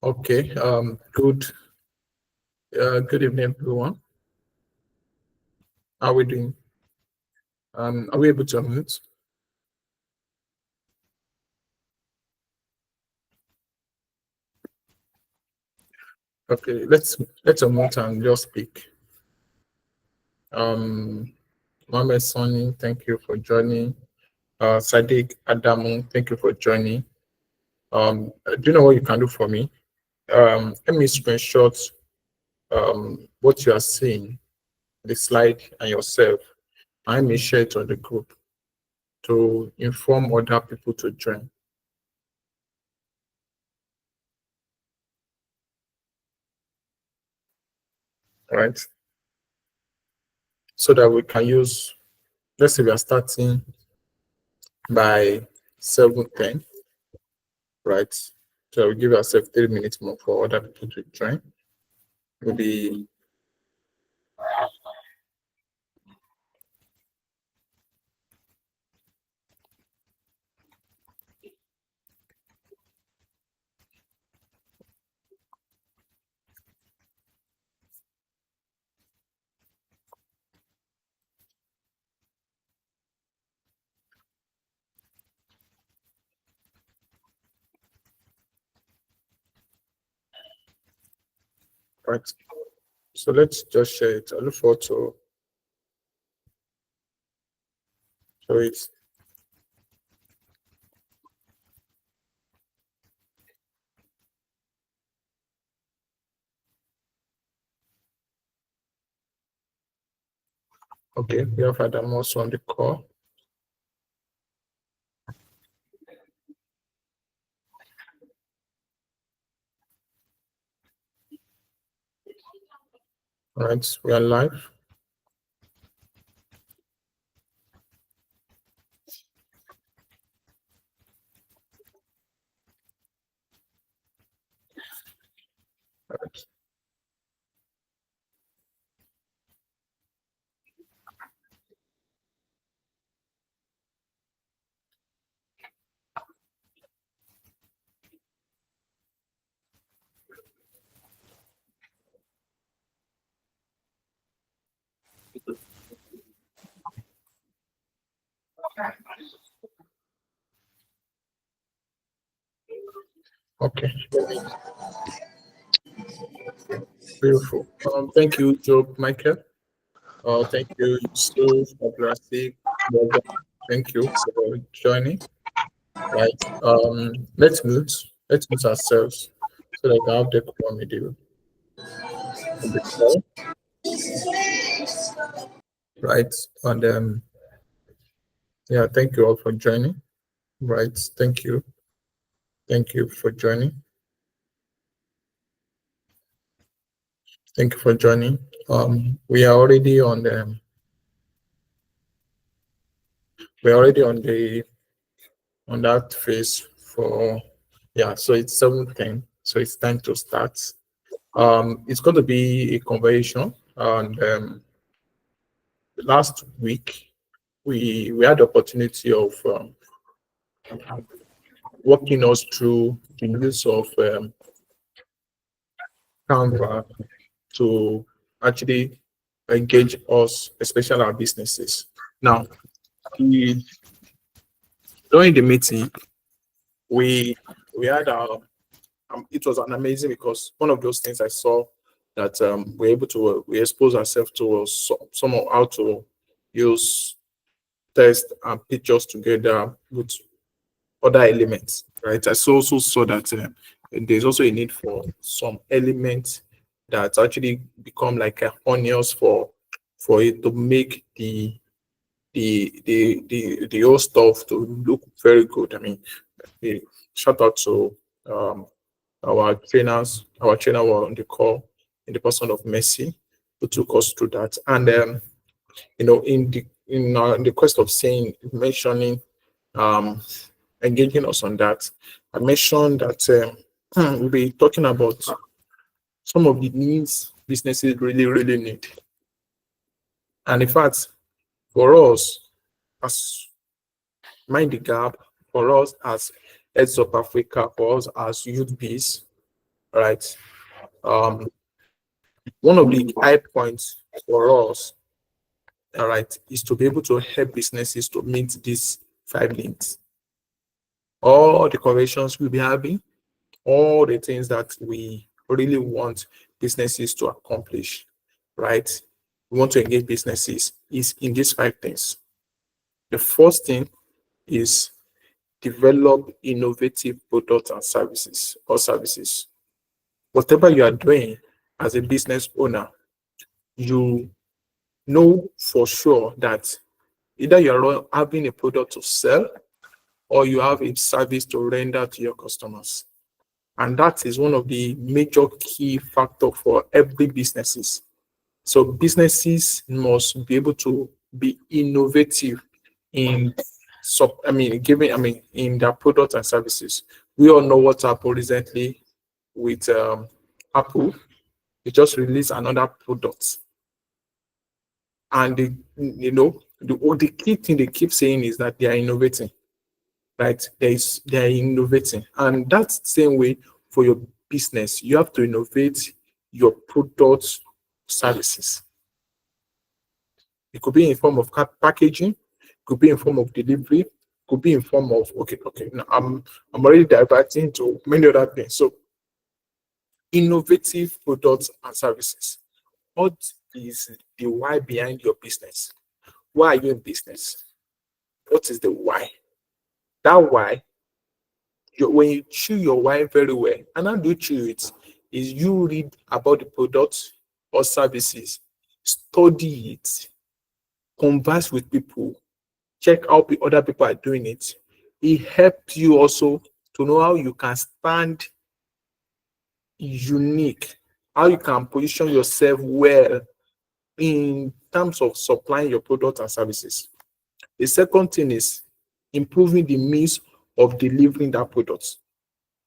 Okay. Good evening, everyone. How are we doing? Are we able to unmute? Okay. Let's unmute and just speak. Um, Mohammed Sonny, thank you for joining. Sadiq Adamu, thank you for joining. Do you know what you can do for me? Let me screenshot what you are seeing, the slide and yourself. I may share it on the group to inform other people to join. Right? So that we can use, let's say we are starting by 7:10, right? So we give ourselves 3 minutes more for other people to join. Maybe right. So let's just share it. I look forward to show it. Okay, we have Adam also on the call. Right, we are live. Right. Okay, beautiful. Thank you, Job Michael. Thank you, Yusuf, Abdulrasik, Morgan. Thank you for joining. Right. Let's mute ourselves so that I can have the quorum with you on the call. Right. And yeah, thank you all for joining. Right. Thank you. Thank you for joining. Thank you for joining. We are already on the we're already on that phase for yeah, so it's 7:10. So it's time to start. It's going to be a conversation, and last week we had the opportunity of walking us through the use of Canva to actually engage us, especially our businesses. Now, we, during the meeting, we we had it was an amazing because one of those things I saw that we're able to we expose ourselves to some of how to use text and pictures together with other elements, right? I also saw that there's also a need for some elements that actually become like a onions for it to make the whole stuff to look very good. I mean, shout out to um, our trainers. Our trainer were on the call in the person of Messi, who took us through that. And in the quest of saying mentioning um engaging us on that, I mentioned that we'll be talking about some of the needs businesses really need. And in fact, for us as Mind the Gap, for us as Heads Up Africa, for us as Youth Biz, right? Um, one of the high points for us, all right, is to be able to help businesses to meet these five needs. All the conversations we'll be having, all the things that we really want businesses to accomplish, right? We want to engage businesses is in these five things. The first thing is develop innovative products and services or services. Whatever you are doing as a business owner, you know for sure that either you're having a product to sell or you have a service to render to your customers. And that is one of the major key factor for every businesses. So businesses must be able to be innovative in in their products and services. We all know what happened recently with Apple. They just released another product, and the key thing they keep saying is that they are innovating, right? They are innovating, and that's the same way for your business. You have to innovate your products, services. It could be in form of packaging, could be in form of delivery, could be in form of okay. Now I'm already diverting to many other things. So innovative products and services. What is the why behind your business? Why are you in business? What is the why? That why, when you chew your why very well, and how do you chew it? Is you read about the products or services, study it, converse with people, check how other people are doing it. It helps you also to know how you can stand unique, how you can position yourself well in terms of supplying your products and services. The second thing is improving the means of delivering that products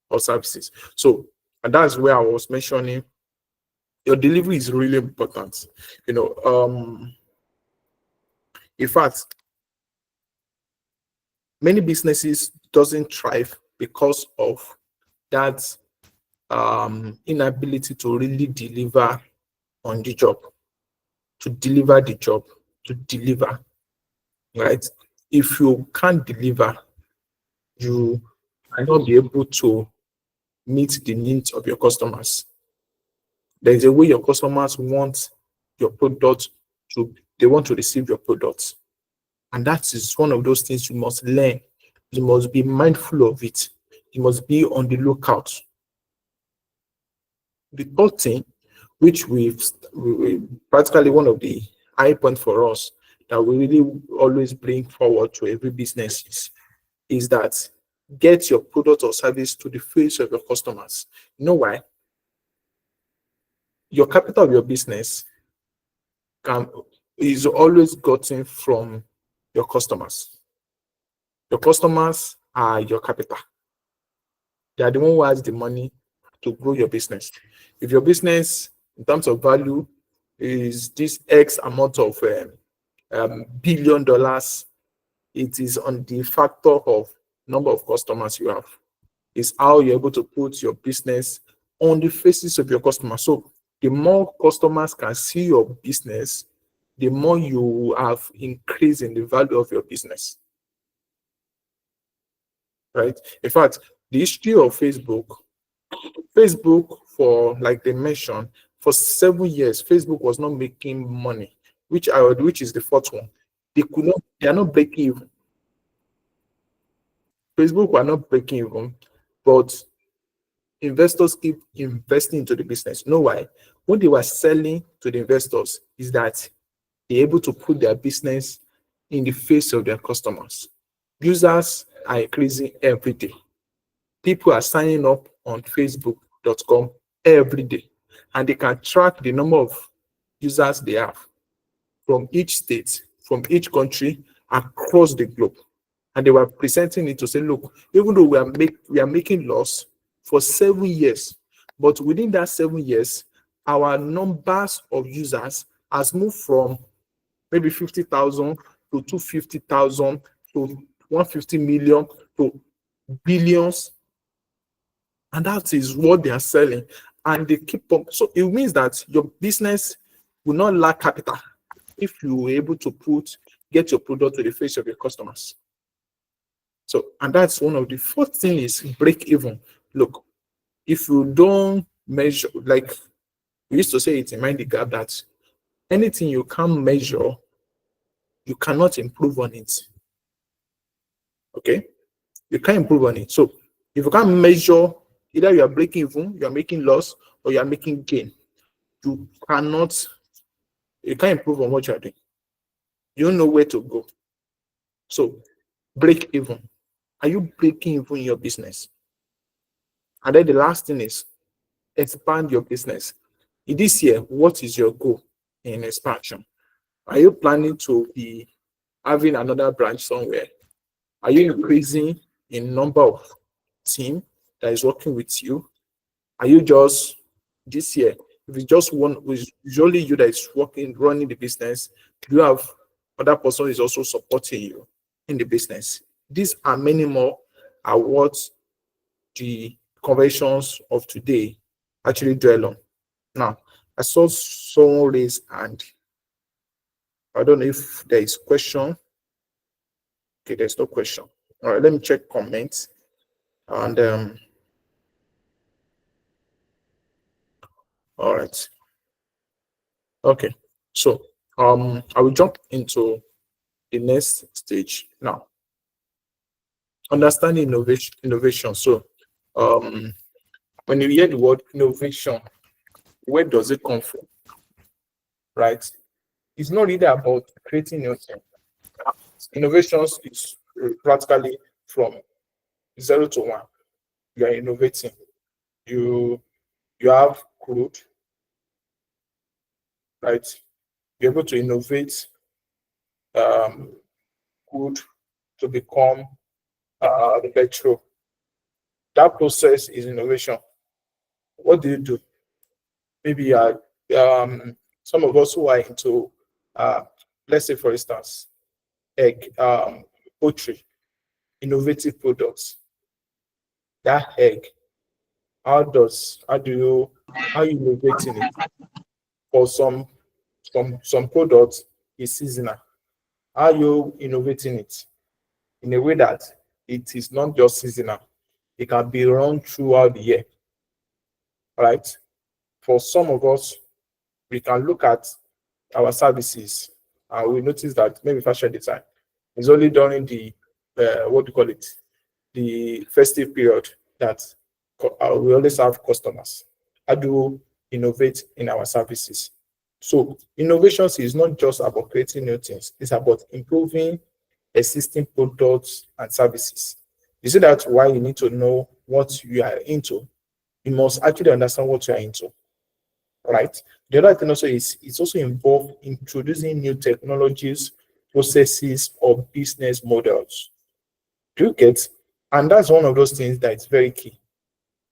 or services. So, and that's where I was mentioning your delivery is really important. In fact, many businesses doesn't thrive because of that inability to really deliver on the job, to deliver the job, to deliver, right? If you can't deliver, you might not be able to meet the needs of your customers. There is a way your customers want your product they want to receive your products. And that is one of those things you must learn. You must be mindful of it. You must be on the lookout. The third thing, which practically one of the high points for us that we really always bring forward to every business is that get your product or service to the face of your customers. You know why? Your capital of your business is always gotten from your customers. Your customers are your capital. They are the one who has the money to grow your business. If your business, in terms of value, is this X amount of $1 billion, it is on the factor of number of customers you have. It's how you're able to put your business on the faces of your customers. So the more customers can see your business, the more you have increased in the value of your business. Right? In fact, the history of Facebook, for like they mentioned, for 7 years, Facebook was not making money, which is the fourth one. They are not breaking even. Facebook were not breaking even, but investors keep investing into the business. You know why? When they were selling to the investors, is that they're able to put their business in the face of their customers. Users are increasing every day. People are signing up on Facebook.com every day, and they can track the number of users they have from each state, from each country across the globe. And they were presenting it to say, look, even though we are making loss for 7 years, but within that 7 years, our numbers of users has moved from maybe 50,000 to 250,000 to 150 million to billions. and that is what they are selling, and they keep up. So it means that your business will not lack capital if you were able to get your product to the face of your customers. So, and that's one of the first thing is break even. Look, if you don't measure, like we used to say it in Mind the Gap, that anything you can't measure, you cannot improve on it. Okay? You can't improve on it. So if you can't measure, either you are breaking even, you are making loss, or you are making gain, you cannot, you can't improve on what you are doing. You don't know where to go. So break even. Are you breaking even in your business? And then the last thing is expand your business. In this year, what is your goal in expansion? Are you planning to be having another branch somewhere? Are you increasing in number of team that is working with you? Are you just this year? If it's just one, it's only you that is working, running the business. Do you have other person is also supporting you in the business? These are many more are what the conversations of today actually dwell on. Now, I saw someone raise hand. I don't know if there is question. Okay, there's no question. All right, let me check comments. And all right. Okay. So I will jump into the next stage now. Understanding innovation. So when you hear the word innovation, where does it come from? Right? It's not really about creating new things. Innovations is practically from 0 to 1. You are innovating. You have crude, right? You're able to innovate crude to become the petrol. That process is innovation. What do you do? Maybe some of us who are into, let's say, for instance, egg, poultry, innovative products. That egg, how you innovating it? For some products is seasonal. How you innovating it in a way that it is not just seasonal, it can be run throughout the year, right? For some of us, we can look at our services and we notice that maybe fashion design is only during the what do you call it, the festive period that we always have customers. How do we innovate in our services? So innovations is not just about creating new things, it's about improving existing products and services. You see that's why you need to know what you are into. You must actually understand what you are into, right? The other thing also is it's also involved introducing new technologies, processes, or business models. Do you get? And that's one of those things that is very key.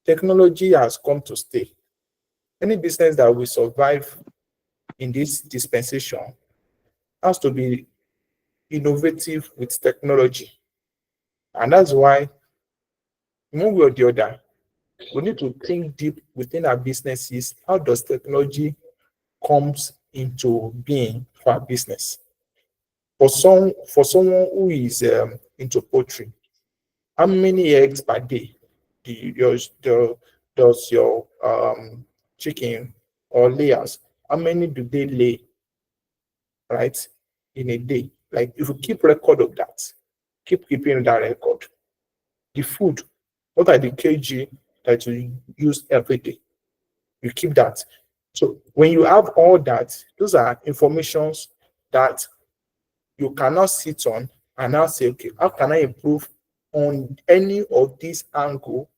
Technology has come to stay. Any business that will survive in this dispensation has to be innovative with technology. And that's why, one way or the other, we need to think deep within our businesses. How does technology comes into being for our business? For someone who is into poultry, how many eggs per day does your chicken or layers? How many do they lay, right, in a day? Like if you keep record of that, keep keeping that record. The food, what are the kg that you use every day? You keep that. So when you have all that, those are informations that you cannot sit on and now say, okay, how can I improve on any of these angle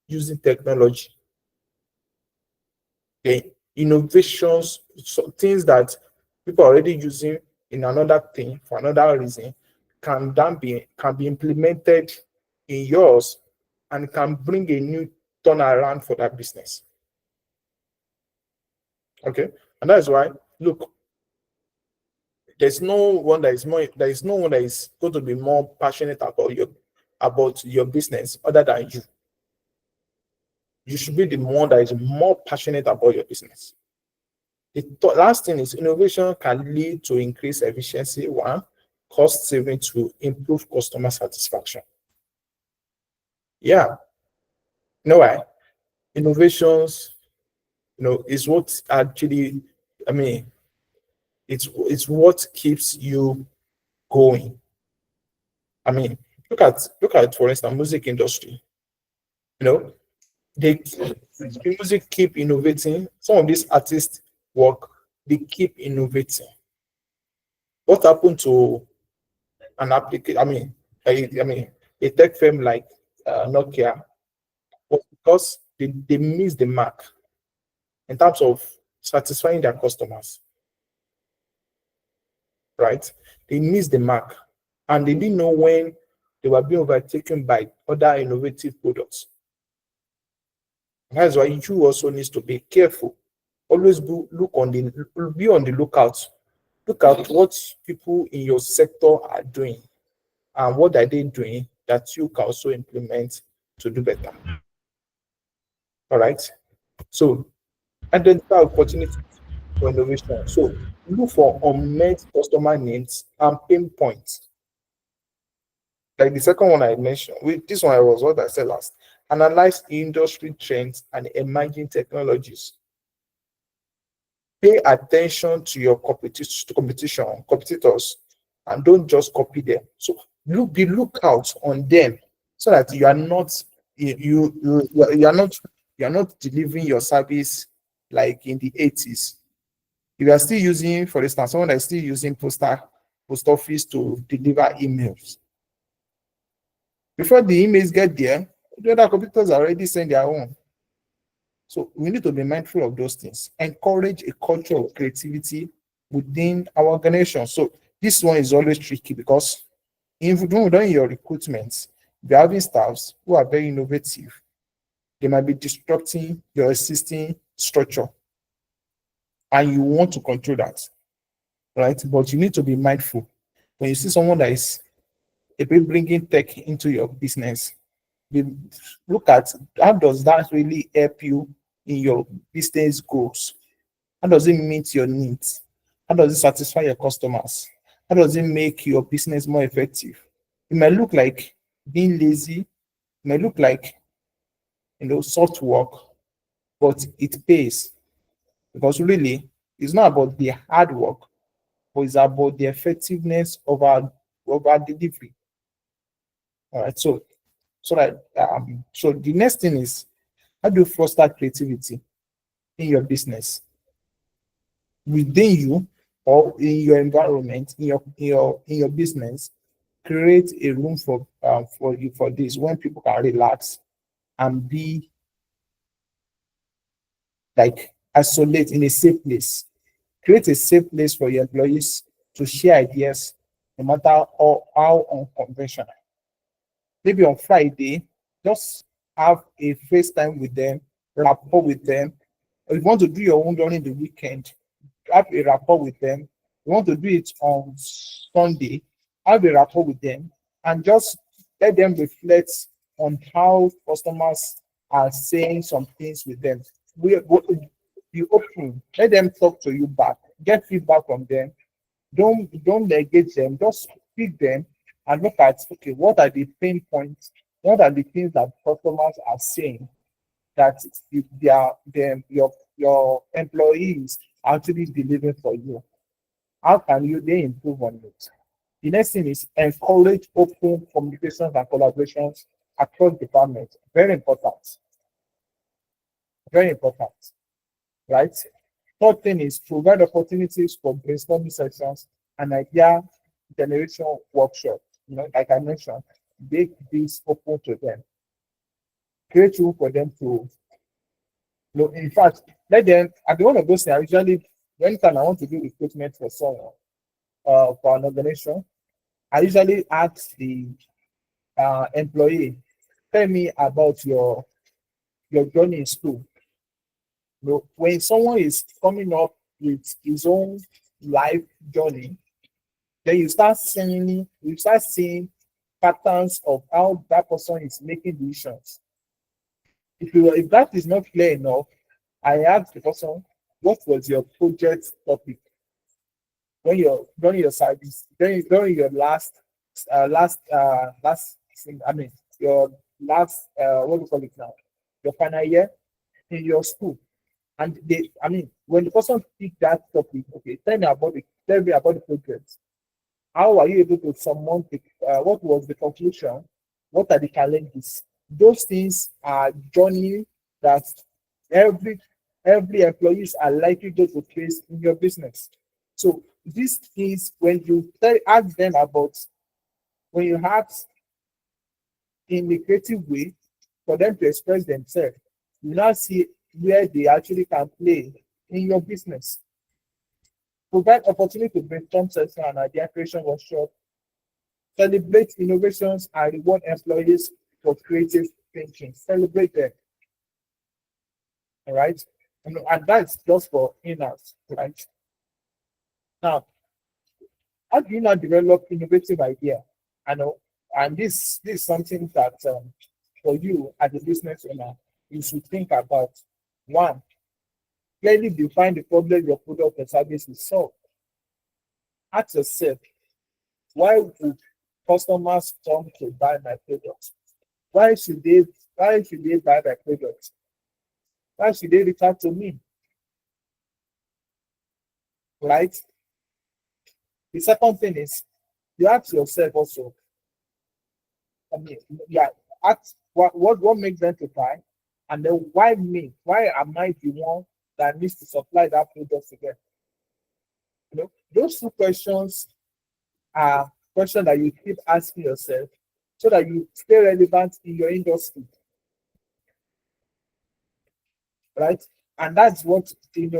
using technology? The innovations, so things that people are already using in another thing for another reason, can be implemented in yours and can bring a new turnaround for that business. Okay, and that's why look, there's no one that is more there is no one that is going to be more passionate about your business other than you. You should be the one that is more passionate about your business. The last thing is innovation can lead to increased efficiency, one, cost saving, to improve customer satisfaction. Yeah, you know why? Innovations, is what actually, I mean, it's what keeps you going. I mean, look at for instance, music industry. You know, they the music keep innovating. Some of these artists work, they keep innovating. What happened to an application? I mean, a tech firm like Nokia was because they missed the mark in terms of satisfying their customers, right? They missed the mark, and they didn't know when they were being overtaken by other innovative products. That's why you also need to be careful. Always be on the lookout. Look at what people in your sector are doing and what are they doing that you can also implement to do better. All right. So identify opportunities for innovation. So look for unmet customer needs and pain points. Like the second one I mentioned, with this one I was what I said last. Analyze industry trends and emerging technologies. Pay attention to your competitors, and don't just copy them. So look out on them so that you are not you are not delivering your service like in the 80s. If you are still using, for instance, someone that is still using post office to deliver emails. Before the emails get there, the other competitors are already send their own. So we need to be mindful of those things. Encourage a culture of creativity within our organization. So this one is always tricky because if during your recruitment, you're having staffs who are very innovative, they might be disrupting your existing structure, and you want to control that, right? But you need to be mindful when you see someone that is a bit bringing tech into your business. You look at how does that really help you in your business goals? How does it meet your needs? How does it satisfy your customers? How does it make your business more effective? It might look like being lazy, it might look like soft work, but it pays because really it's not about the hard work, but it's about the effectiveness of our delivery. All right. So the next thing is, how do you foster creativity in your business, within you, or in your environment, in your business? Create a room for you for this, when people can relax and be like isolate in a safe place. Create a safe place for your employees to share ideas, no matter how unconventional. Maybe on Friday, just have a FaceTime with them, rapport with them. Or if you want to do your own during the weekend, have a rapport with them. You want to do it on Sunday, have a rapport with them, and just let them reflect on how customers are saying some things with them. Be open, let them talk to you back, get feedback from them. Don't negate them, just feed them and look at, okay, what are the pain points, what are the things that customers are saying that your employees are actually delivering for you. How can you they improve on it? The next thing is encourage open communications and collaborations across departments. Very important. Very important. Right? Third thing is provide opportunities for brainstorming sessions and idea generation workshops. Like I mentioned, make this open to them. Create room for them to, in fact, let them, at one of those things, I usually, anytime I want to do recruitment for someone, for an organization, I usually ask the employee, tell me about your journey in school. When someone is coming up with his own life journey, then you start seeing patterns of how that person is making decisions. If that is not clear enough, I asked the person, what was your project topic when you're during your service, during your I mean your last what do you call it now? Your final year in your school. And they I mean when the person picked that topic, okay, tell me about the project. How are you able to surmount it? What was the conclusion? What are the challenges? Those things are journey that every every employees are likely going to face in your business. So these things, when you ask them about, when you ask in a creative way for them to express themselves, you now see where they actually can play in your business. Provide opportunity to brainstorm session and idea creation workshop. Celebrate innovations and reward employees for creative thinking. Celebrate them, all right? And that's just for in-house, right? Now, how do you now develop innovative idea? I know, and this is something that for you as a business owner, you should think about. One, clearly define the problem your product or service will solve. Ask yourself, why would customers come to buy my product? Why should they why should they buy my product? Why should they reach out to me? Right? The second thing is you ask yourself also, I mean, yeah, ask what makes them to buy, and then why me? Why am I the one that needs to supply that product to them? Those two questions are questions that you keep asking yourself so that you stay relevant in your industry, right? And that's what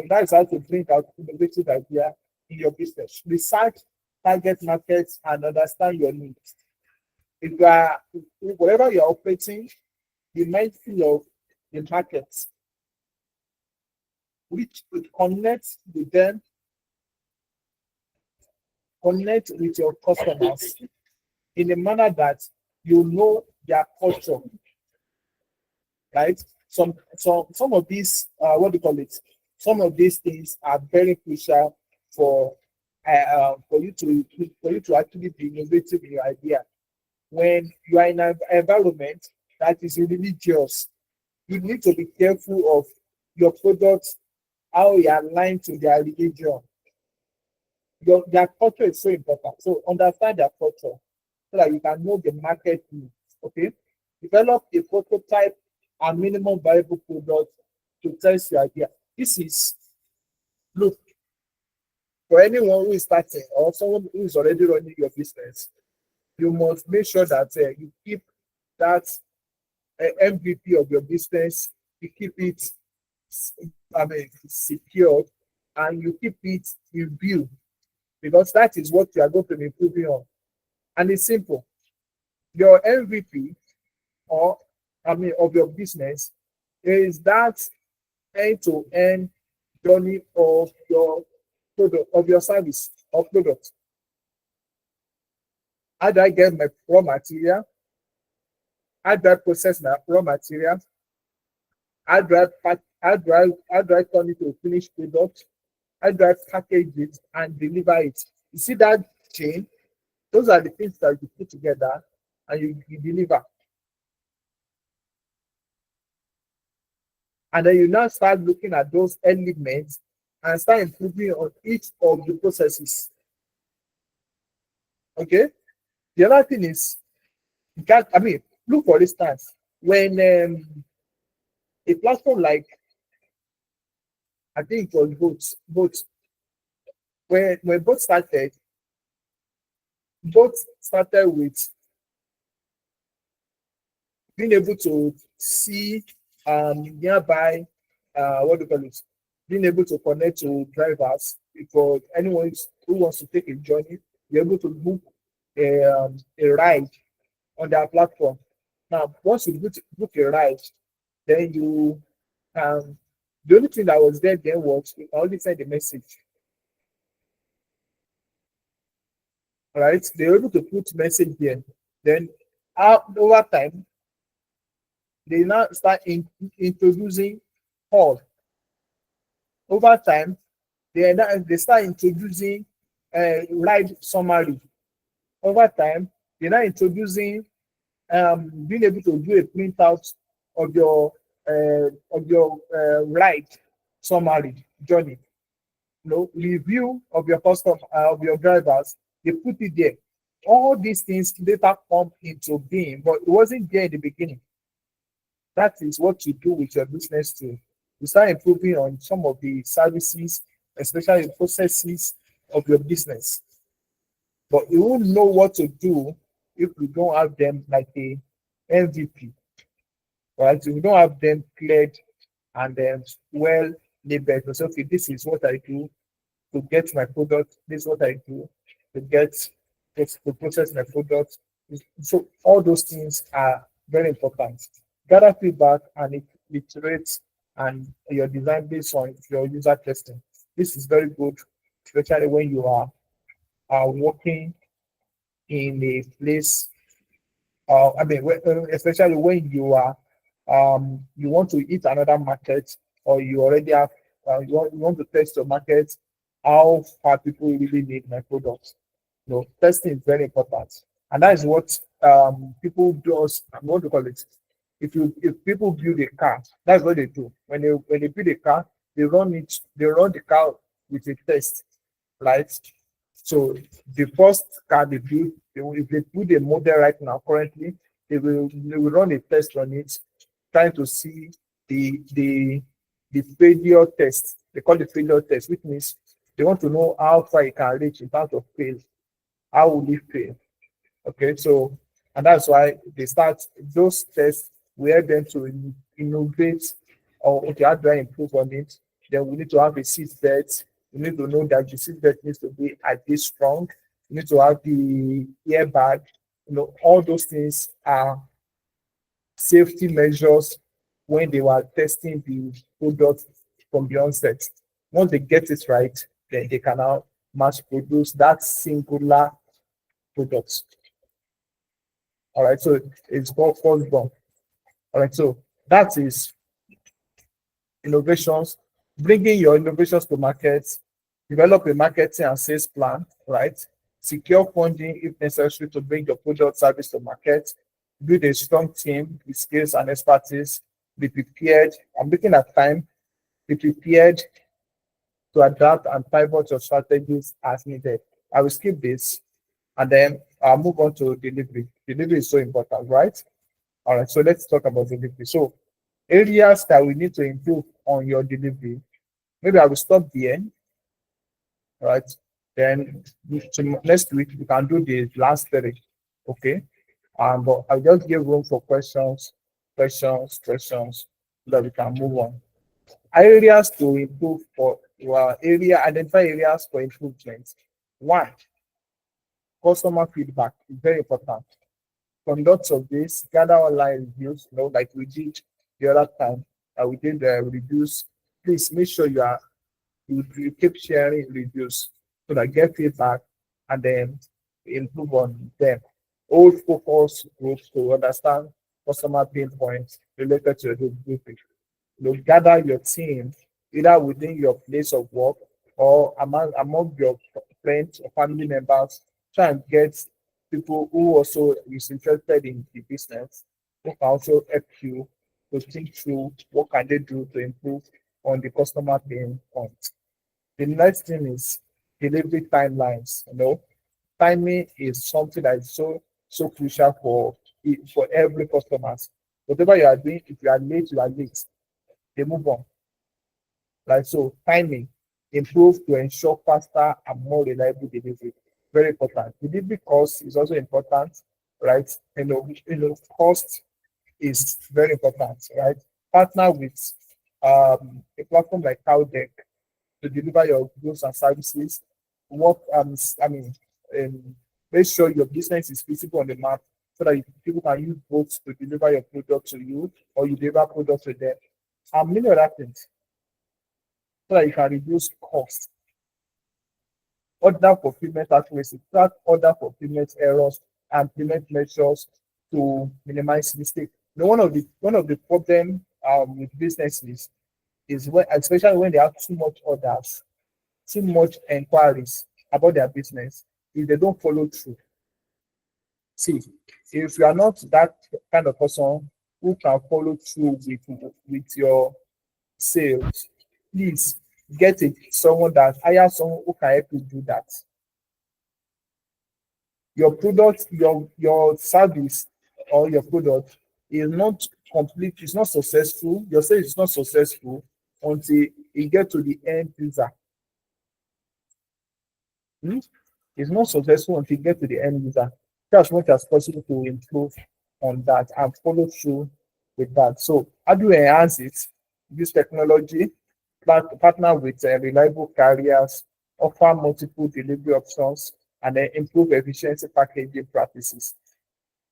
that's how to bring out innovative idea in your business. Research target markets and understand your needs. If you are whatever you're operating, be mindful of the markets, which would connect with your customers in a manner that you know their culture, right? Some of these what do you call it? Some of these things are very crucial for for you to actually be innovative in your idea. When you are in an environment that is religious, you need to be careful of your products, how you align to their religion. Their culture is so important. So understand their culture so that you can know the market needs. Okay. Develop a prototype and minimum viable product to test your idea. This is look for anyone who is starting or someone who is already running your business. You must make sure that you keep that MVP of your business. You keep it, secured, and you keep it in view because that is what you are going to be improving on. And it's simple. Your MVP or of your business is that end-to-end journey of your product, of your service or product. How do I get my raw material? How do I process my raw material? How do I turn it to a finished product? How do I package it and deliver it? You see that chain? Those are the things that you put together and you deliver. And then you now start looking at those elements and start improving on each of the processes. Okay. The other thing is you can't. Look for instance when a platform like I think it was both when both started with being able to see nearby what do you call it, being able to connect to drivers for anyone who wants to take a journey, be able to book a ride on their platform. Now, once you book a ride, then you the only thing that was there then was you can only send a message, right? They were able to put message there. Then over time, They now start introducing all. Over time, they start introducing ride summary. Over time, they now introducing being able to do a printout of your ride summary journey. Review of your custom of your drivers. They put it there. All these things later come into being, but it wasn't there in the beginning. That is what you do with your business too. You start improving on some of the services, especially the processes of your business. But you won't know what to do if you don't have them like a MVP, right? If you don't have them cleared and then well labeled. So, okay, this is what I do to get my product. This is what I do to to process my product. So all those things are very important. Gather feedback and iterate and your design based on your user testing. This is very good, especially when you are working in a place. Especially when you are you want to hit another market, or you already have you want to test your market, how far people really need my products. Testing is very important, and that is what people do. What do you call it? If people build a car, that's what they do. When they build a car, they run the car with a test, right? So the first car they build, if they build a model right now currently, they will run a test on it, trying to see the failure test. They call it failure test, which means they want to know how far it can reach in terms of fail. How will it fail? Okay, so and that's why they start those tests. We help them to innovate, or okay, how do I improve on it? Then we need to have a seat belt. We need to know that the seat belt needs to be at this strong. We need to have the airbag. All those things are safety measures when they were testing the product from the onset. Once they get it right, then they can now mass produce that singular product. All right, so it's called firstborn. All right, so that is innovations, bringing your innovations to markets, develop a marketing and sales plan, right? Secure funding if necessary to bring your product service to market, build a strong team with skills and expertise, be prepared. I'm looking at time, be prepared to adapt and pivot your strategies as needed. I will skip this and then I'll move on to delivery. Delivery is so important, right? All right, so let's talk about delivery. So areas that we need to improve on your delivery. Maybe I will stop here, right? Then next week we can do the last three, okay? But I'll just give room for questions, so that we can move on. Areas to improve for your area, identify areas for improvement. One, customer feedback is very important. Conduct surveys, gather online reviews, like we did the other time. We did reviews. Please make sure you keep sharing reviews so that get feedback and then improve on them. Hold focus groups to understand customer pain points related to the delivery. Gather your team either within your place of work or among your friends or family members. Try and get people who also is interested in the business, who can also help you to think through what can they do to improve on the customer pain point. The next thing is delivery timelines. Timing is something that is so crucial for every customer. Whatever you are doing, if you are late, you are late. They move on. Like so, timing improve to ensure faster and more reliable delivery. Very important. Delivery cost is also important, right? Cost is very important, right? Partner with a platform like Cowdeck to deliver your goods and services. Work, um, make sure your business is visible on the map so that people can use both to deliver your product to you or you deliver product to them. And many other things so that you can reduce costs. Order fulfillment accuracy, track order fulfillment errors and implement measures to minimize mistakes. One of the problem with businesses is when, especially when they have too much orders, too much inquiries about their business, if they don't follow through. See, if you are not that kind of person who can follow through with your sales, please get someone that hire someone who can help you do that. Your product, your service or your product is not complete, it's not successful, your sales is not successful until it get to the end user. Hmm? It's not successful until you get to the end user. Try as much as possible to improve on that and follow through with that. So, how do you enhance it? Use technology, partner with reliable carriers, offer multiple delivery options, and then improve efficiency packaging practices.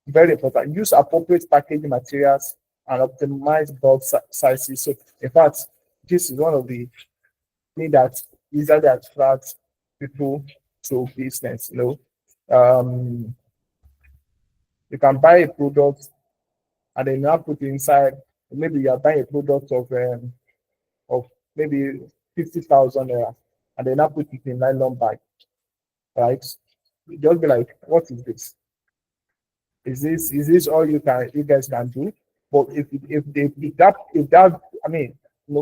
Very important. Use appropriate packaging materials and optimize bulk sizes. So, in fact, this is one of the things that usually attracts people to business. You can buy a product and then now put it inside. Maybe you are buying a product of maybe 50,000 naira, and then now put it in nylon bag, right? You just be like, what is this? Is this all you guys can do? But if that I mean,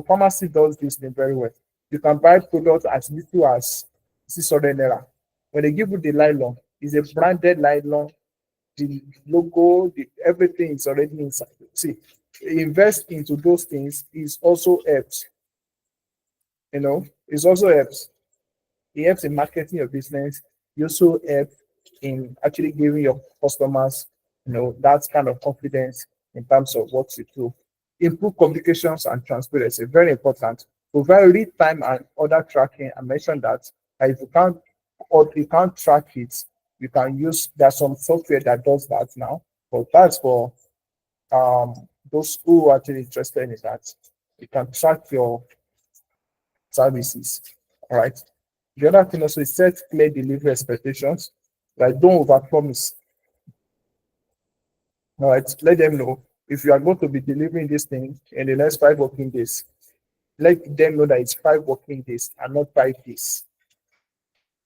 pharmacy does this thing very well. You can buy products as little as 600 naira. When they give you the nylon, it's a branded nylon, the logo, everything is already inside. See, invest into those things is also helps. It's also helps. It helps in marketing your business. You also help in actually giving your customers, that kind of confidence in terms of what you do. Improve communications and transparency, very important. Provide real time and order tracking. I mentioned that if you can't or you can't track it, you can use there's some software that does that now. But that's for those who are actually interested in that. You can track your services. All right. The other thing also is set clear delivery expectations. Like don't overpromise. All right. Let them know if you are going to be delivering this thing in the next 5 working days. Let them know that it's 5 working days and not 5 days.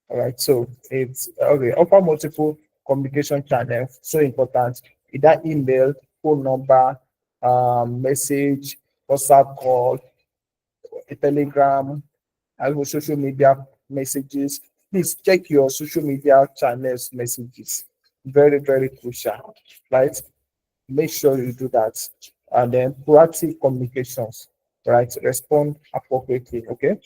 All right. So it's okay. Offer multiple communication channels. So important. Either email, phone number, message, WhatsApp call, a Telegram, and social media messages. Please check your social media channels messages. Very, very crucial, right? Make sure you do that. And then proactive communications, right? Respond appropriately, okay?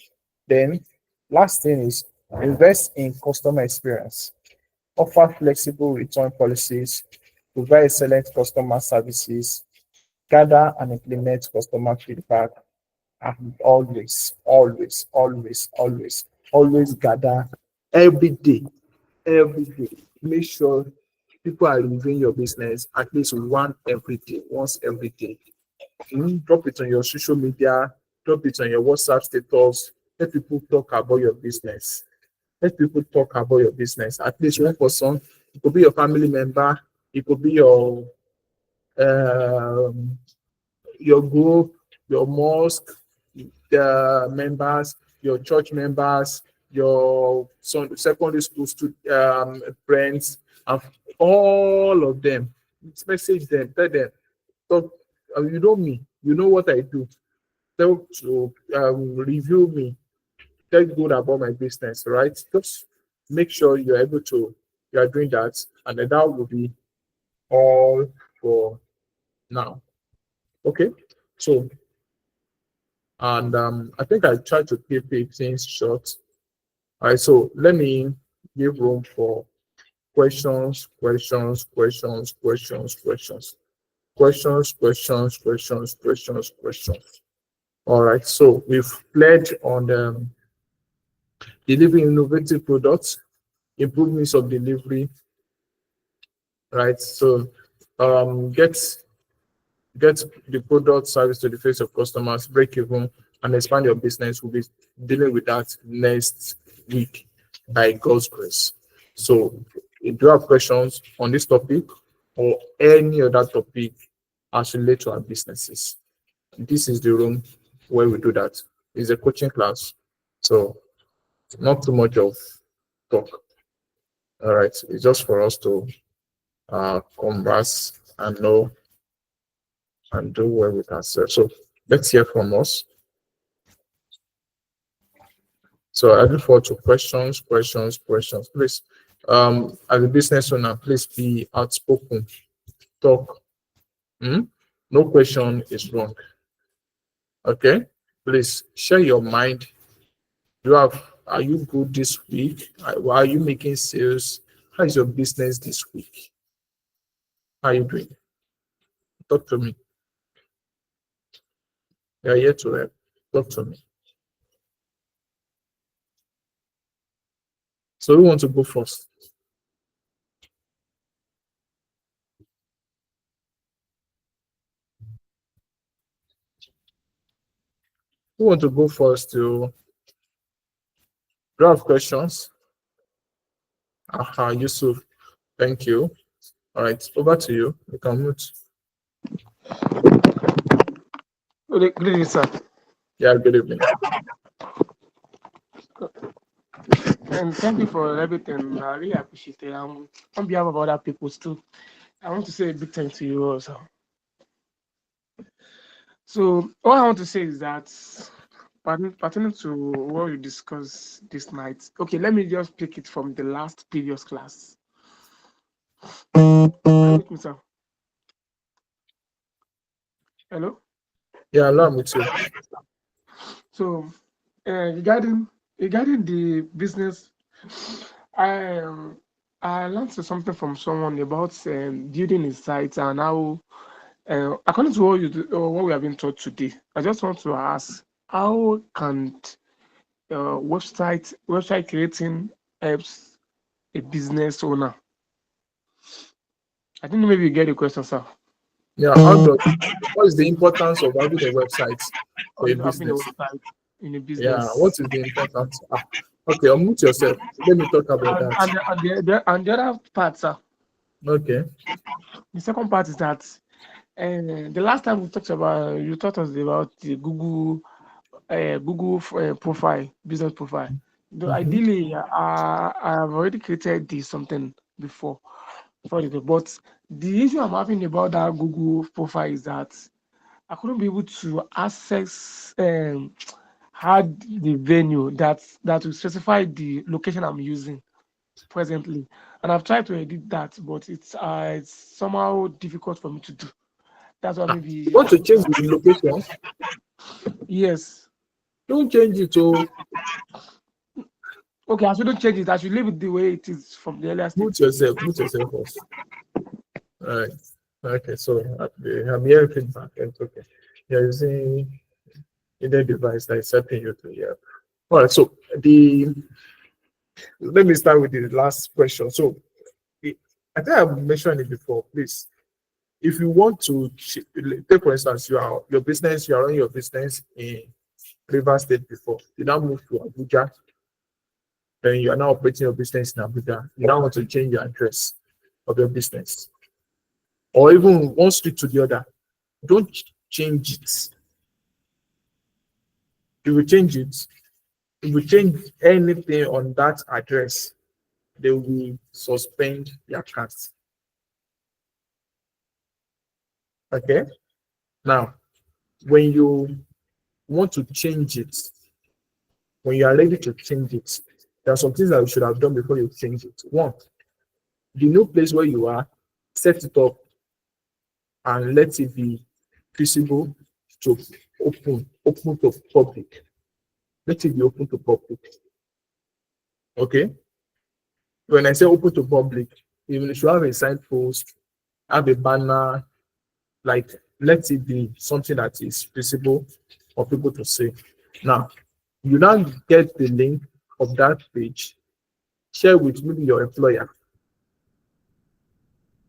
Then last thing is invest in customer experience. Offer flexible return policies, provide excellent customer services, gather and implement customer feedback, and always gather every day, every day. Make sure people are reviewing your business at least once every day. Drop it on your social media, drop it on your WhatsApp status. Let people talk about your business. Let people talk about your business. At least one person. It could be your family member. It could be um, your group, your mosque, the members, your church members, your secondary school friends, and all of them. Message them, tell them, talk, you know me, you know what I do. Tell to review me, tell good about my business, right? Just make sure you are doing that, and then that will be all for now. Okay, so and I think I tried to keep it things short. All right, so let me give room for questions, questions, questions, questions, questions, questions, questions, questions, questions, questions. All right, so we've pledged on delivering innovative products, improvements of delivery, right? So get the product service to the face of customers, break even, and expand your business. We'll be dealing with that next week by God's grace. So if you have questions on this topic or any other topic, as relate to our businesses. This is the room where we do that. It's a coaching class, so not too much of talk. All right, it's just for us to converse and know and do well with ourselves. So let's hear from us. So I look forward to questions. Please, as a business owner, please be outspoken. Talk. No question is wrong. Okay. Please share your mind. Are you good this week? Are you making sales? How is your business this week? How are you doing? Talk to me. You are here to help. Talk to me. So who wants to go first? Who want to go first to draft questions? Aha, Yusuf. Thank you. All right, over to you. You can mute. Good evening, sir. Yeah, good evening. And thank you for everything. I really appreciate it. On behalf of other people too, I want to say a big thank to you also. So all I want to say is that pertaining to what we discussed this night. Okay, let me just pick it from the last previous class. With me, sir. Hello. Yeah, allow me to. So regarding the business, I I learned something from someone about building a site and how, according to what what we have been taught today. I just want to ask, how can website creating helps a business owner? I think maybe you get the question, sir. Yeah, what is the importance of having a website Or for a is having a business? website in a Yeah, what business? is the importance? Okay, unmute yourself. Let me talk about And, that. and the other part, sir, Okay. the second part is that the last time we talked about, you taught us about the Google profile, business profile. Though Mhm. ideally, I have already created this something before, but the issue I'm having about that Google profile is that I couldn't be able to access had the venue that will specify the location I'm using presently, and I've tried to edit that, but it's somehow difficult for me to do. That's why You maybe want to change the location? yes. Don't change it to Okay, I shouldn't change it. I should leave it the way it is from the earlier mute state. yourself. Mute yourself first. All right. Okay, so I'm hearing feedback. It's okay. You're using either device that is helping you to hear. All right, so let me start with the last question. So I think I've mentioned it before. Please, if you want to take for instance, you are running your business in River State before. You now move to Abuja, then you are now operating your business in Abuja. You now want to change your address of your business, or even one street to the other. Don't change it. If you change it, if you change anything on that address, they will suspend your account. Okay. Now, when you want to change it, when you are ready to change it, there are some things that you should have done before you change it. One, the new place where you are, set it up and let it be visible to open to public. Let it be open to public. Okay. When I say open to public, you should have a signpost, have a banner, like let it be something that is visible for people to see. Now, you now get the link of that page, share with maybe your employer,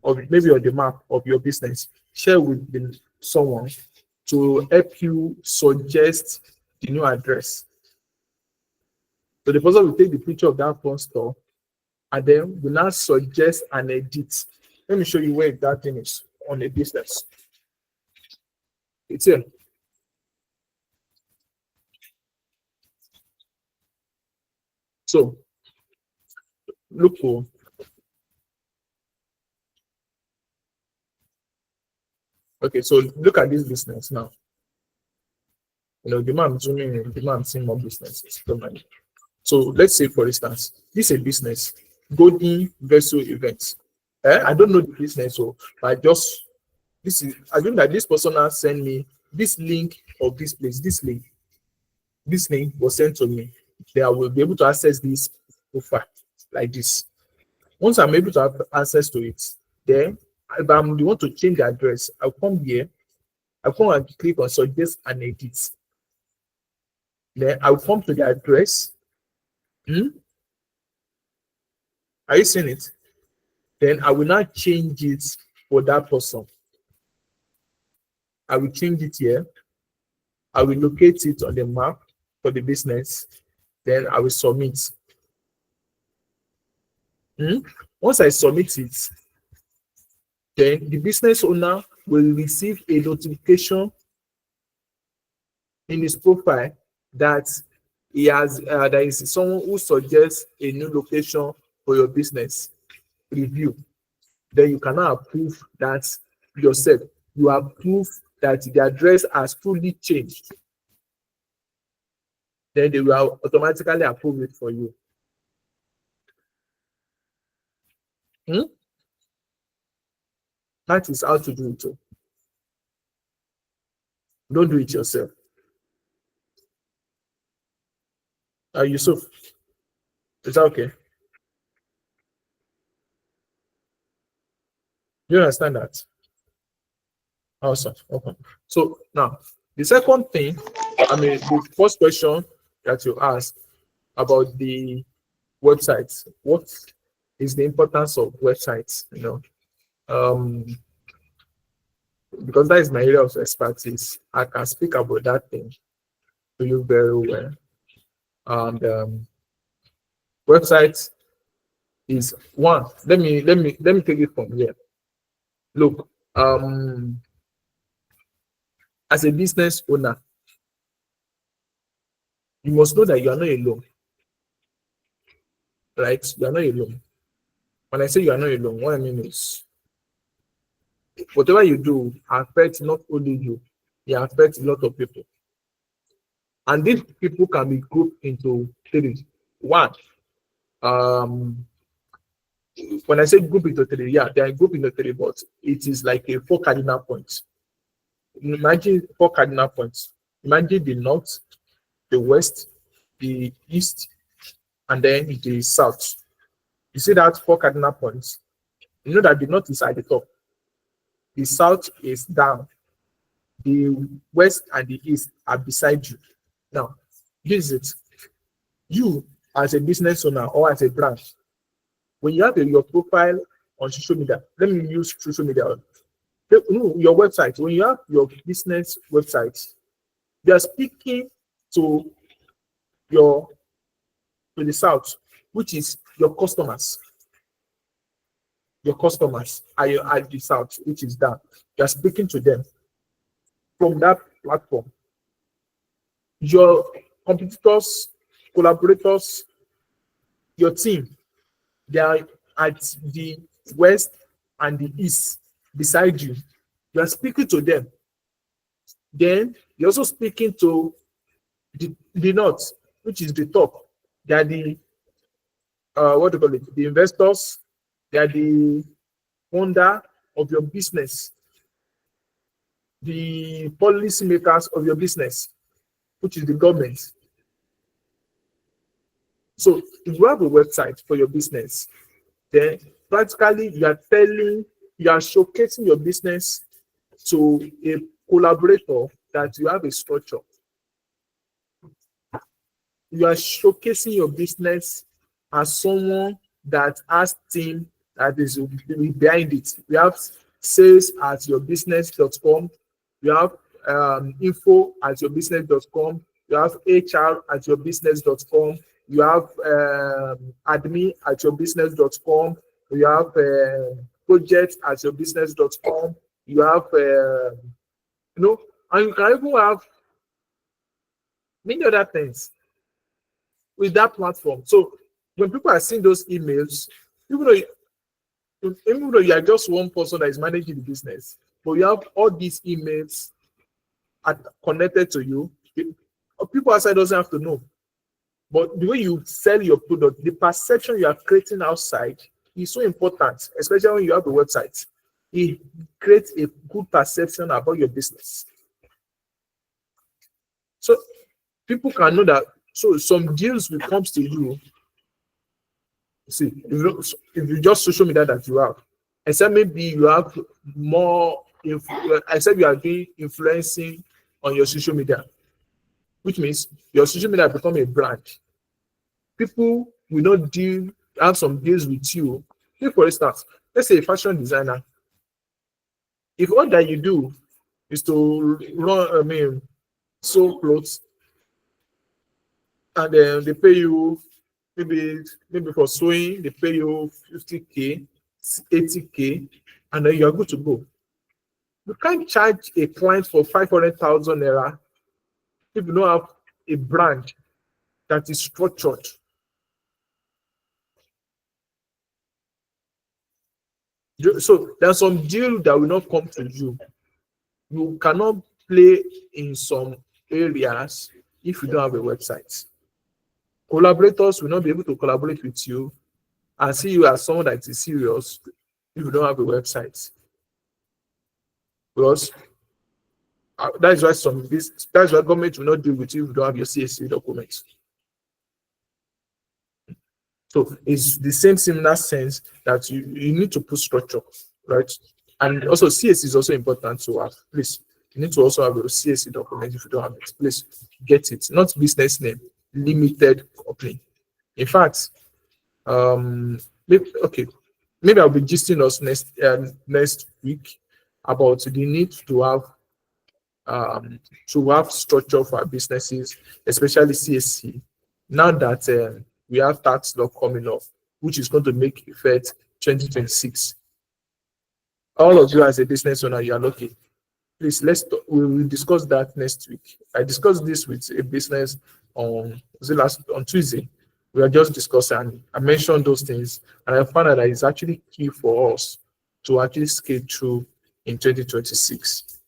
or maybe on the map of your business, share with someone to help you suggest the new address. So the person will take the picture of that phone store and then will now suggest an edit. Let me show you where that thing is on a business. It's here. So look for okay, so look at this business now. You know, the man zooming in, the man seeing more businesses. Don't mind. So let's say, for instance, this is a business, Golden Vessel Events. I don't know the business, so I just this is I think that this person has sent me this link of this place. This link was sent to me. Then I will be able to access this profile like this. Once I'm able to have access to it, then if I'm the one to change the address, I'll come here, I'll come and click on suggest and edit. Then I'll come to the address. Are you seeing it? Then I will not change it for that person. I will change it here. I will locate it on the map for the business. Then I will submit. Once I submit it, then the business owner will receive a notification in his profile that he has there is someone who suggests a new location for your business. Review. Then you cannot approve that yourself. You approve that the address has fully changed. Then they will automatically approve it for you. That is how to do it. Don't do it yourself. Yusuf, is that okay? You understand that? Awesome. Okay. So now the second thing, the first question that you asked about the websites. What is the importance of websites? Because that is my area of expertise, I can speak about that thing to you very well. And website is one. Let me take it from here. Look, as a business owner, you must know that you are not alone. Right? You are not alone. When I say you are not alone, what I mean is whatever you do affects not only you, it affects a lot of people. And these people can be grouped into three. One, when I say group into three, yeah, they are grouped into three, but it is like a 4 cardinal points. Imagine 4 cardinal points. Imagine the north, the west, the east, and then the south. You see that 4 cardinal points? You know that the north is at the top, the south is down, the west and the east are beside you. Now, this is it. You, as a business owner or as a branch, when you have your profile on social media, let me use social media. Your website, when you have your business website, you are speaking to the south, which is your customers. Your customers are at the south, which is down. You are speaking to them from that platform. Your competitors, collaborators, your team, they are at the west and the east beside you. You are speaking to them. Then you're also speaking to the north, which is the top. They are the what do you call it? The investors. They are the founder of your business, the policymakers of your business, which is the government. So if you have a website for your business, then practically you are showcasing your business to a collaborator that you have a structure. You are showcasing your business as someone that has team that is behind it. We have sales at yourbusiness.com. You have info at yourbusiness.com. You have HR at yourbusiness.com. You have admin at yourbusiness.com. You have project at yourbusiness.com. You have And you can even have many other things with that platform. So when people are seeing those emails, even though you are just one person that is managing the business, but you have all these emails connected to you, people outside doesn't have to know. But the way you sell your product, the perception you are creating outside is so important, especially when you have a website. It creates a good perception about your business. So people can know that. So some deals will come to you. See, if you just social media that you have, except maybe you have more, except you are doing influencing on your social media, which means your social media become a brand. People will not have some deals with you. Take for instance, let's say a fashion designer. If all that you do is to sew clothes, and then they pay you maybe for sewing, they pay you 50K, 80K, and then you're good to go. You can't charge a client for 500,000 naira if you don't have a brand that is structured. So there's some deal that will not come to you. You cannot play in some areas if you don't have a website. Collaborators will not be able to collaborate with you and see you as someone that is serious if you don't have a website. Because that's why government will not deal with you if you don't have your CSC documents. So it's the same similar sense that you need to put structure, right? And also CSC is also important to have. Please, you need to also have a CSC document if you don't have it. Please get it. Not business name, limited company. In fact, maybe I'll be gisting us next week about the need to have structure for our businesses, especially CSC. Now that we have tax law coming up, which is going to make effect 2026. All of you as a business owner, you are lucky. Please, we will discuss that next week. I discussed this with a business on Tuesday. We are just discussing, and I mentioned those things, and I found out that it's actually key for us to actually scale through in 2026.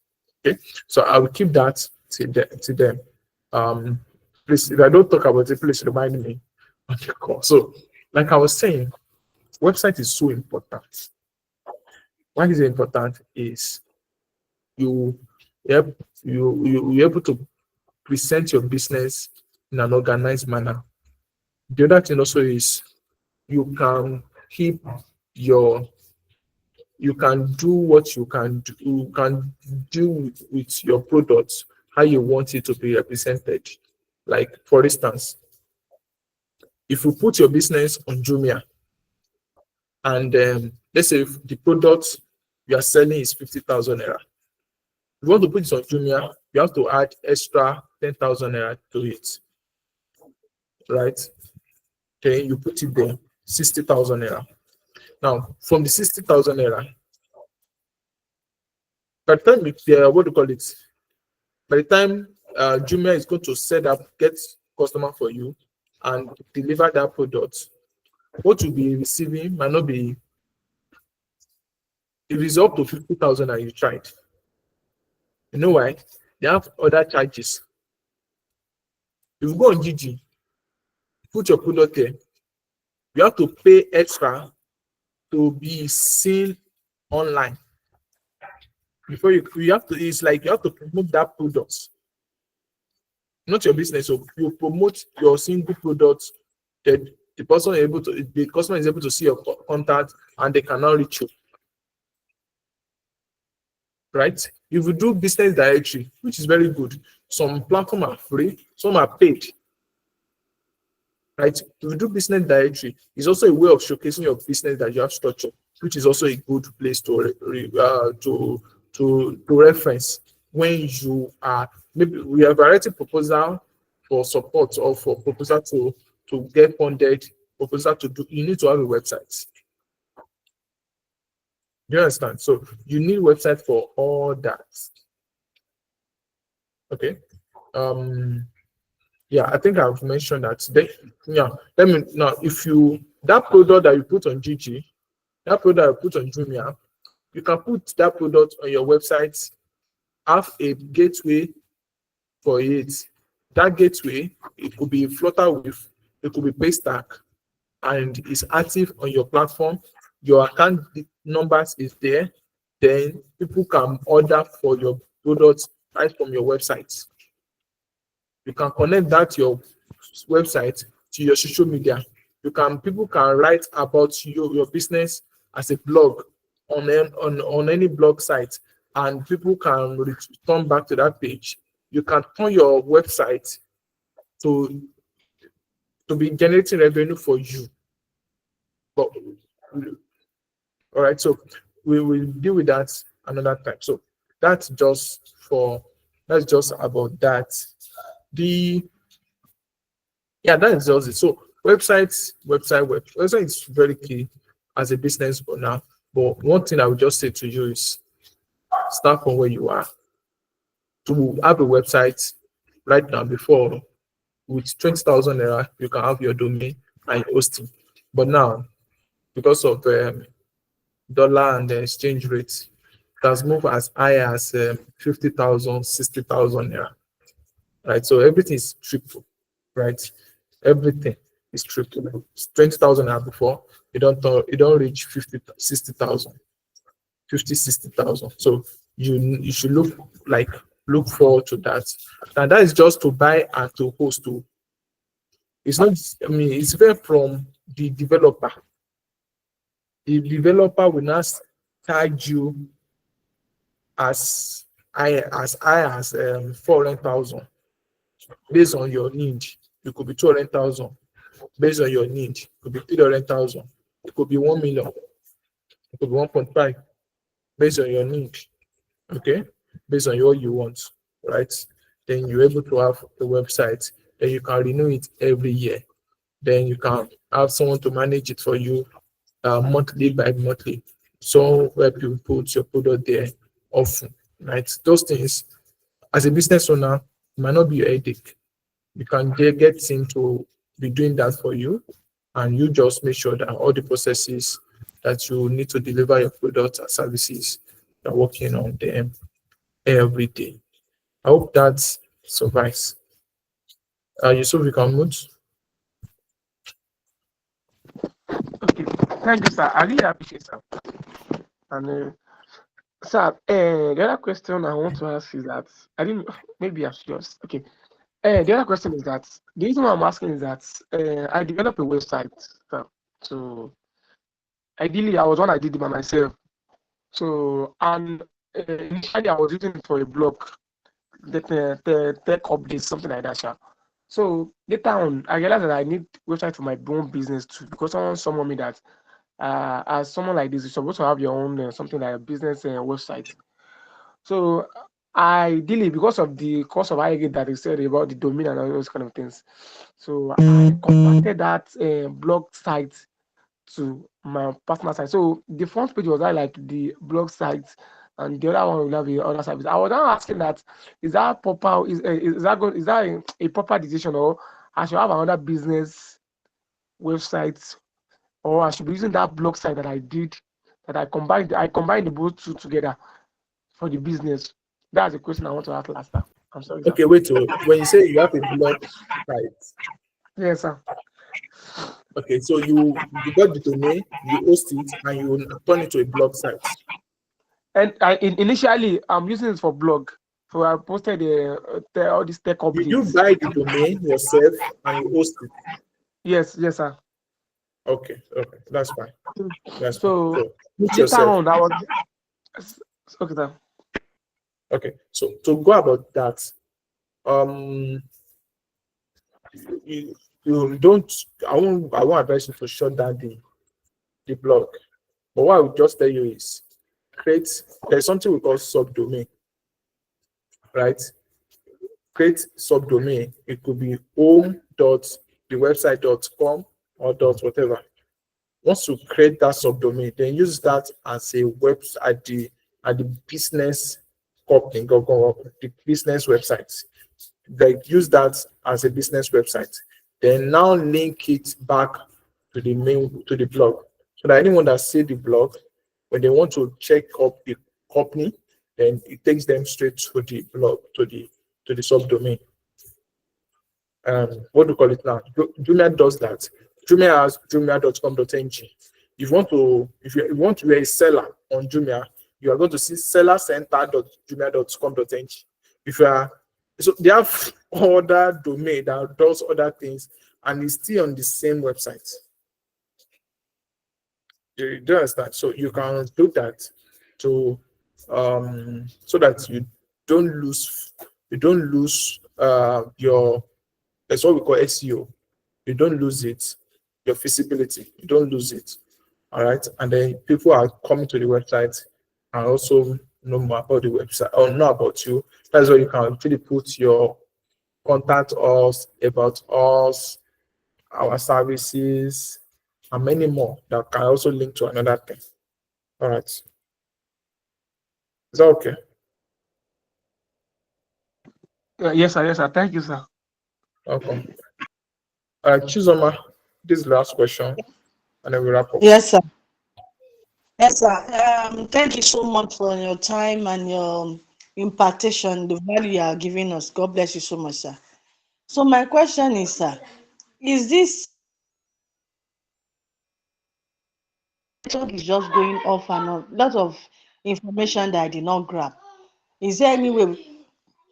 Okay, so I will keep that to them. Please, if I don't talk about it, please remind me on the call. So, like I was saying, website is so important. Why is it important? Is you're able to present your business in an organized manner. The other thing also is you can do what you can do. You can do with your products how you want it to be represented. Like, for instance, if you put your business on Jumia, and let's say if the product you are selling is 50,000 naira, if you want to put it on Jumia, you have to add extra 10,000 naira to it, right? Okay, you put it there, 60,000 naira. Now, from the 60,000 naira, by the time what do you call it? By the time Jumia is going to get customer for you and deliver that product, what you'll be receiving might not be, if it's up to 50,000 and you tried. You know why? They have other charges. If you go on Gigi, put your product there, you have to pay extra to be seen online. Before you have to, it's like you have to promote that product, not your business. So you promote your single product, that the customer is able to see your contact and they cannot reach you. Right? If you do business directory, which is very good, some platforms are free, some are paid. Right? If you do business directory, it's also a way of showcasing your business that you have structure, which is also a good place to reference when you are, maybe we have variety proposal for support or for proposal to get funded, proposal to do, you need to have a website. You understand? So you need website for all that. Okay. Yeah, I think I've mentioned that. Then, yeah, let me now. If you that product that you put on GG, that product you put on Jumia, you can put that product on your website. Have a gateway for it. That gateway, it could be Flutter with, it could be Paystack, and it's active on your platform. Your account numbers is there. Then people can order for your products right from your website. You can connect that your website to your social media. People can write about your business as a blog on any blog site, and people can return back to that page. You can turn your website to be generating revenue for you. But all right, so we will deal with that another time. So that's just about that. The Yeah, that is just it. So website is very key as a business owner. But one thing I would just say to you is start from where you are. To have a website right now, before, with 20,000 naira, you can have your domain and hosting. But now, because of dollar and the exchange rate, it has moved as high as 50,000, 60,000 naira. Right? So everything is triple, right? Everything is triple. 20,000 naira before, you don't reach 50, 60,000, 50, 60,000. So you should look forward to that. And that is just to buy and to host to. It's not, I mean, it's very from the developer. The developer will not charge you as high as 400,000 based on your need. It could be 200,000 based on your need. It could be 300,000. It could be 1 million. It could be 1.5 based on your need. Okay, based on what you want, right? Then you're able to have a website. Then you can renew it every year. Then you can have someone to manage it for you monthly by monthly. So where you put your product there often, right? Those things, as a business owner, might not be your headache. You can get him to be doing that for you, and you just make sure that all the processes that you need to deliver your products and services, you're working on them every day. I hope that suffice. Yusuf, you can move. Okay, thank you, sir. I really appreciate sir. And sir, the other question I want to ask is that I didn't maybe I should just okay. The other question is that the reason why I'm asking is that I developed a website. So ideally, I was one I did it by myself. So and initially I was using it for a blog, the tech updates, something like that. Sha. So later on, I realized that I need website for my own business too because someone told me that as someone like this, you're supposed to have your own something like a business website. So ideally, because of the cost of high that they said about the domain and all those kind of things, so I converted that blog site to my personal site. So the front page was like the blog site, and the other one will have the other service. I was now asking that is that proper? Is that good? Is that a proper decision, or I should have another business website, or I should be using that blog site that I did that I combined the both two together for the business? That's the question I want to ask last time. I'm sorry, sir. Okay, wait. When you say you have a blog site, Yes, sir. okay, so you got the domain, you host it, and you turn it to a blog site. And initially, I'm using it for blog. So I posted all these tech You updates. buy the domain yourself and you host it. Yes, yes, sir. Okay, that's fine. That's fine. So So put later yourself. on, I was okay, sir. Okay, so to go about that, um, you don't. I won't advise you to shut down the blog. But what I would just tell you is there's something we call subdomain, right? Create subdomain. It could be home.thewebsite.com or dot whatever. Once you create that subdomain, then use that as a website at the business company, the business website. Like use that as a business website. Then now link it back to the main to the blog. So that anyone that see the blog, when they want to check up the company, then it takes them straight to the blog, to the subdomain. What do you call it now? Jumia does that. Jumia has jumia.com.ng. If you want to be a seller on Jumia, you are going to see sellercenter.jumia.com.ng. If you are so they have other domain that does other things and it's still on the same website. You do understand? So you can do that to so that you don't lose your that's what we call SEO. You don't lose it, your visibility, you don't lose it. All right. And then people are coming to the website and also know more about the website or know about you. That's where you can actually put your contact us, about us, our services, and many more that can also link to another thing. All right. Is that okay? Yes, sir. Yes, sir. Thank you, sir. Okay. All right, Chizoma, this is the last question, and then we wrap up. Yes, sir. Yes, sir. Thank you so much for your time and your impartation, the value you are giving us. God bless you so much, sir. So my question is, sir, is this network is just going off and on? Lot of information that I did not grab. Is there any way,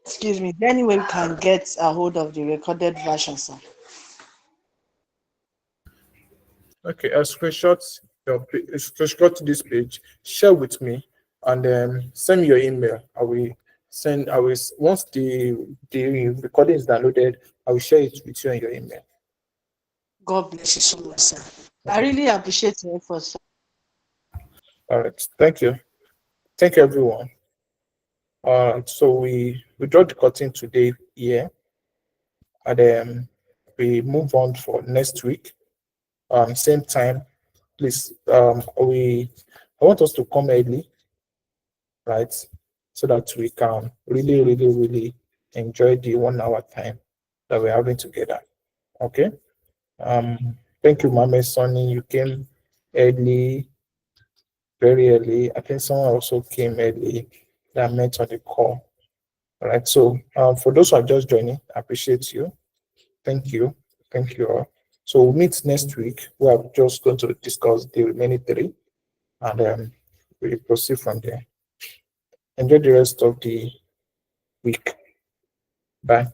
excuse me, is there any way we can get a hold of the recorded version, sir? Okay, screenshot this page, share with me, and send me your email. Once the recording is downloaded, I will share it with you in your email. God bless you so much, sir. I really appreciate your effort, sir. All right, thank you everyone. So we draw the curtain today here, and we move on for next week. Same time, please. I want us to come early, right? So that we can really, really, really enjoy the 1 hour time that we're having together. Okay. Thank you, Mama Sonny. You came early, very early. I think someone also came early that met on the call. All right. So for those who are just joining, I appreciate you. Thank you. Thank you all. So we'll meet next week. We are just going to discuss the remaining three, and we proceed from there. Enjoy the rest of the week. Bye.